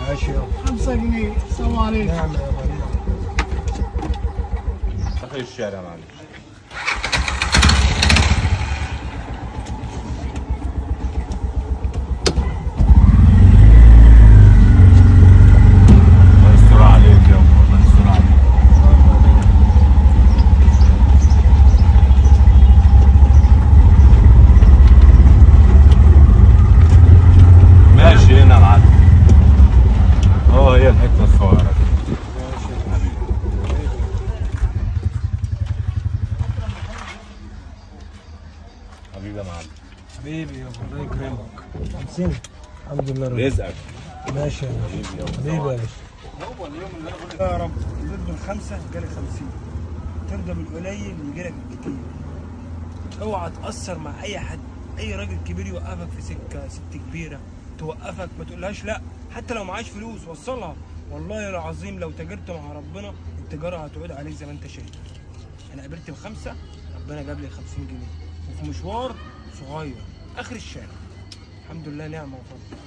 ماشي يابا. 5 جنيه. السلام عليكم. نعم يا معلم. اخر الشارع معلش. الله يستر عليك يابا، الله يستر عليك. ماشي هنا يا معلم. هي الحته الصغيره دي. ماشي حبيبي يا معلم. حبيبي يابا، الله يكرمك. 50. الحمد لله رب. رزقك. ماشي يا باشا. حبيبي يا باشا. هو اليوم اللي انا بقول يا رب ضد الخمسه جالي 50. ترضى بالقليل يجيلك الكتير. اوعى تأثر مع اي حد، اي راجل كبير يوقفك في سكه، ست كبيره توقفك ما تقولهاش لا، حتى لو معاش فلوس وصلها. والله العظيم لو تاجرت مع ربنا التجاره هتعود عليك زي ما انت شايف. انا قابلت بخمسه ربنا جاب لي 50 جنيه وفي مشوار صغير اخر الشارع. الحمد لله نعمه وفضل.